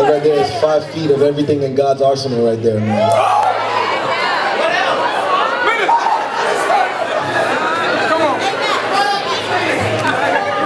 That right there is 5 feet of everything in God's arsenal right there, man.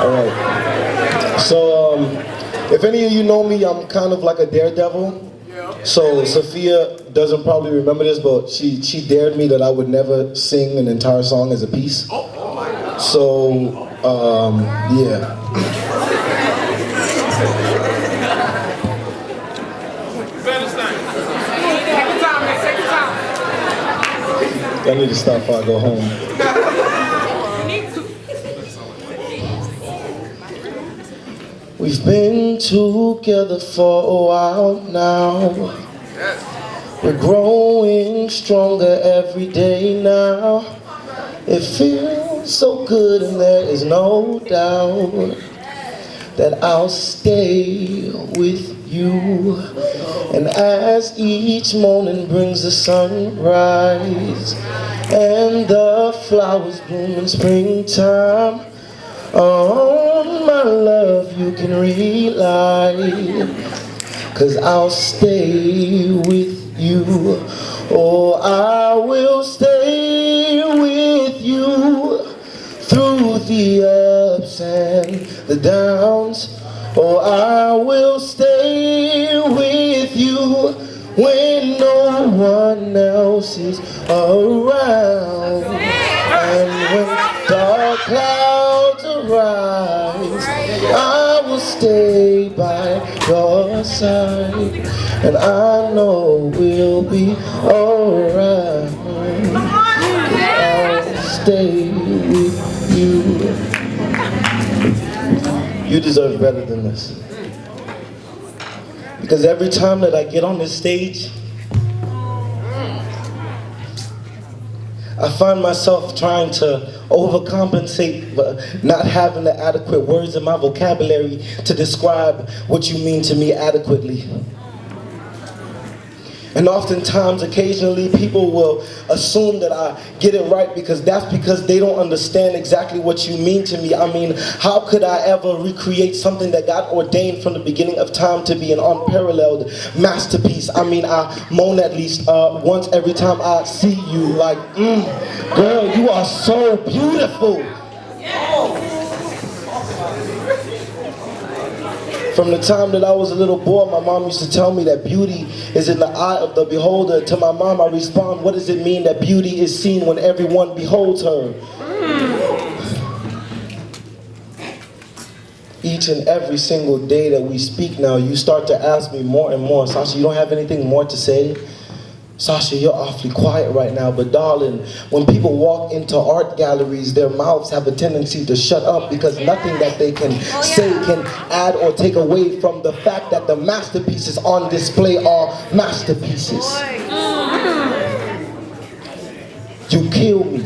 All right. So, if any of you know me, I'm kind of like a daredevil. So Sophia doesn't probably remember this, but she dared me that I would never sing an entire song as a piece. So, yeah. I need to stop before I go home. We've been together for a while now. We're growing stronger every day now. It feels so good and there is no doubt that I'll stay with you. And as each morning brings the sunrise and the flowers bloom in springtime, on my love you can rely, 'cause I'll stay with you. Oh, I will stay with you through the ups and the downs. Oh, I will stay with you when no one else is around. And when dark clouds arise, I will stay by your side, and I know we'll be alright. I'll stay with you. You deserve better than this. Because every time that I get on this stage, I find myself trying to overcompensate, not having the adequate words in my vocabulary to describe what you mean to me adequately. And oftentimes, occasionally, people will assume that I get it right because they don't understand exactly what you mean to me. I mean, how could I ever recreate something that God ordained from the beginning of time to be an unparalleled masterpiece? I mean, I moan at least once every time I see you, like, girl, you are so beautiful. From the time that I was a little boy, my mom used to tell me that beauty is in the eye of the beholder. To my mom, I respond, what does it mean that beauty is seen when everyone beholds her? Each and every single day that we speak now, you start to ask me more and more, Sasha, you don't have anything more to say? Sasha, you're awfully quiet right now, but darling, when people walk into art galleries, their mouths have a tendency to shut up because nothing that they can say can add or take away from the fact that the masterpieces on display are masterpieces. You kill me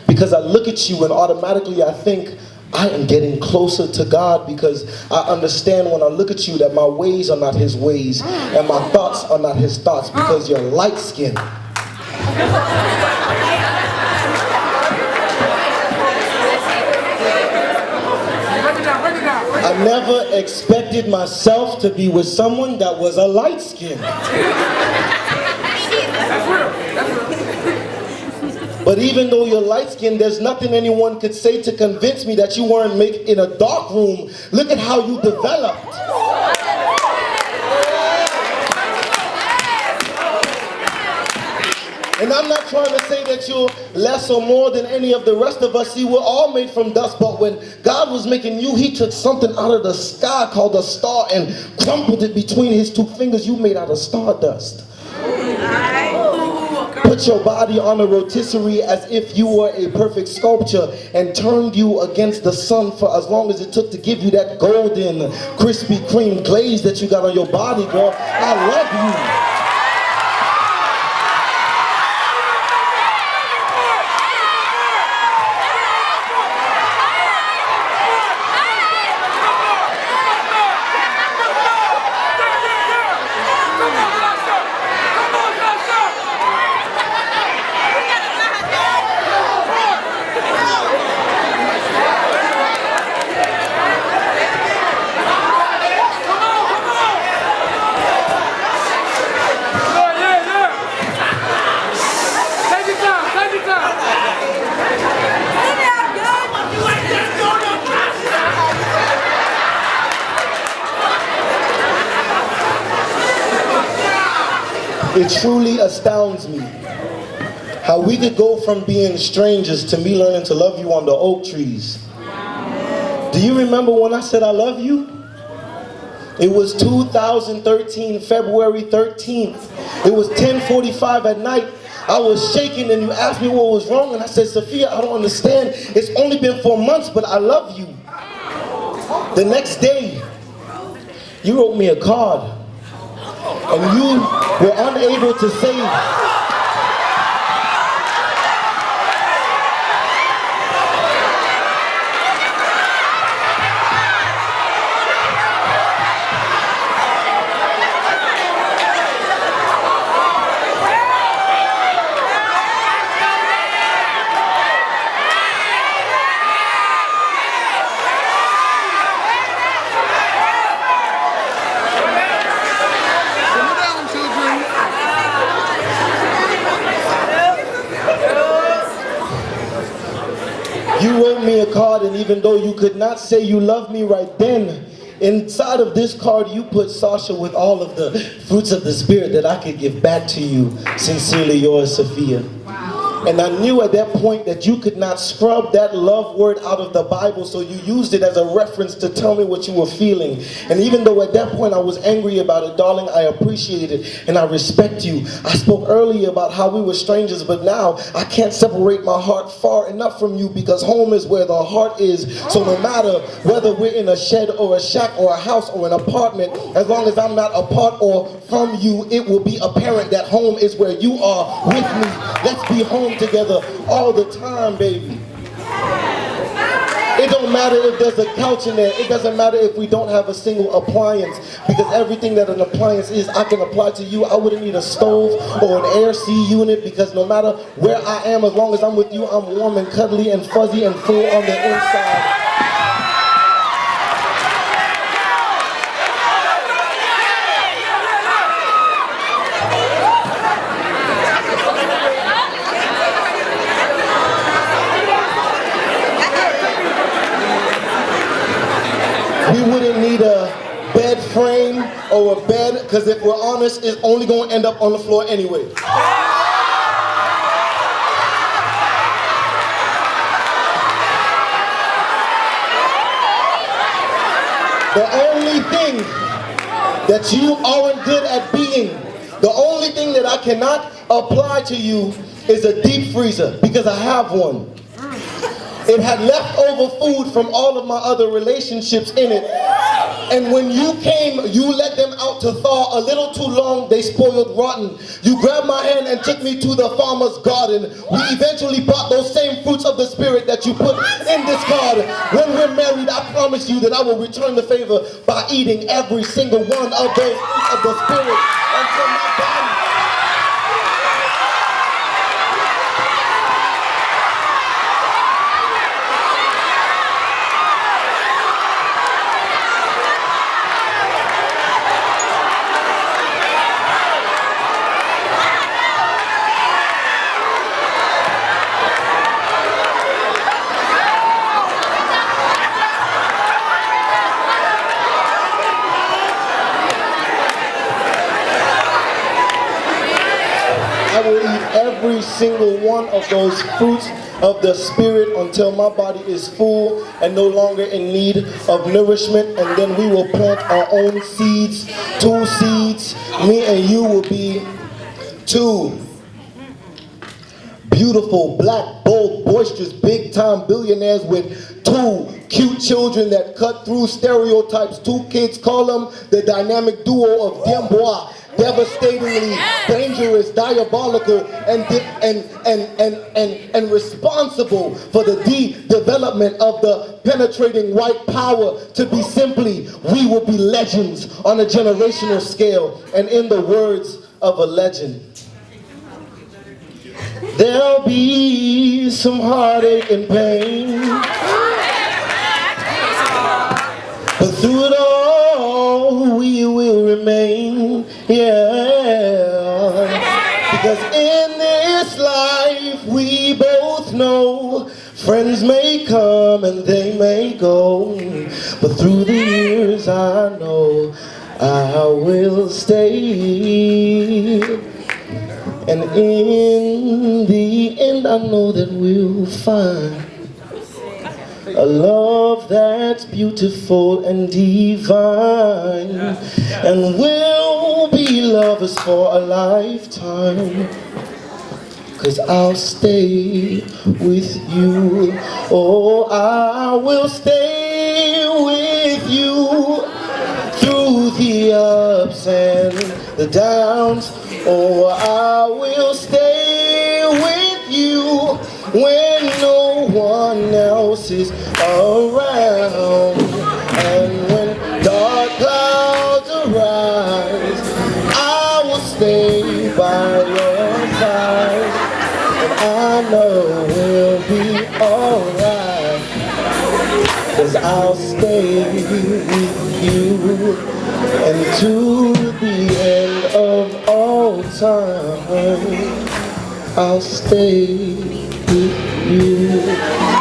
because I look at you and automatically I think, I am getting closer to God because I understand when I look at you that my ways are not his ways and my thoughts are not his thoughts because you're light skinned. I never expected myself to be with someone that was a light skin. But even though you're light-skinned, there's nothing anyone could say to convince me that you weren't made in a dark room. Look at how you developed. And I'm not trying to say that you're less or more than any of the rest of us. See, we're all made from dust, but when God was making you, he took something out of the sky called a star and crumpled it between his 2 fingers. You made out of stardust. Put your body on a rotisserie as if you were a perfect sculpture and turned you against the sun for as long as it took to give you that golden Krispy Kreme glaze that you got on your body, girl. I love you. It truly astounds me how we could go from being strangers to me learning to love you on the oak trees. Do you remember when I said I love you? It was 2013, February 13th. It was 10:45 at night. I was shaking and you asked me what was wrong and I said, Sophia, I don't understand. It's only been 4 months, but I love you. The next day, you wrote me a card and you were unable to say you wrote me a card, and even though you could not say you love me right then, inside of this card you put Sasha with all of the fruits of the Spirit that I could give back to you. Sincerely yours, Sophia. And I knew at that point that you could not scrub that love word out of the Bible, so you used it as a reference to tell me what you were feeling. And even though at that point I was angry about it, darling, I appreciate it and I respect you. I spoke earlier about how we were strangers, but now I can't separate my heart far enough from you, because home is where the heart is. So no matter whether we're in a shed or a shack or a house or an apartment, as long as I'm not apart or from you, it will be apparent that home is where you are with me. Let's be home together all the time, baby. It don't matter if there's a couch in there. It doesn't matter if we don't have a single appliance, because everything that an appliance is, I can apply to you. I wouldn't need a stove or an air C unit, because no matter where I am, as long as I'm with you, I'm warm and cuddly and fuzzy and full on the inside. We wouldn't need a bed frame or a bed, because if we're honest, it's only going to end up on the floor anyway. The only thing that you aren't good at being, the only thing that I cannot apply to you is a deep freezer, because I have one. It had leftover food from all of my other relationships in it. And when you came, you let them out to thaw a little too long, they spoiled rotten. You grabbed my hand and took me to the farmer's garden. We eventually brought those same fruits of the Spirit that you put in this card. When we're married, I promise you that I will return the favor by eating every single one of those fruits of the Spirit until my body. I will eat every single one of those fruits of the Spirit until my body is full and no longer in need of nourishment, and then we will plant our own seeds, 2 seeds. Me and you will be 2 beautiful, black, bold, boisterous, big-time billionaires with 2 cute children that cut through stereotypes. 2 kids, call them the dynamic duo of Dembois. Devastatingly dangerous, diabolical, and responsible for the development of the penetrating white power. To be simply, we will be legends on a generational scale. And in the words of a legend, there'll be some heartache and pain, but through it all, we will remain. Yeah, because in this life we both know friends may come and they may go, but through the years I know I will stay. And in the end I know that we'll find a love that's beautiful and divine, and we'll be lovers for a lifetime. 'Cause I'll stay with you. Oh, I will stay with you through the ups and the downs. Oh, I will stay with you when no one else is around. And when dark clouds arise, I will stay by your side. And I know we'll be alright, 'cause I'll stay with you and to the end of all time. I'll stay with you.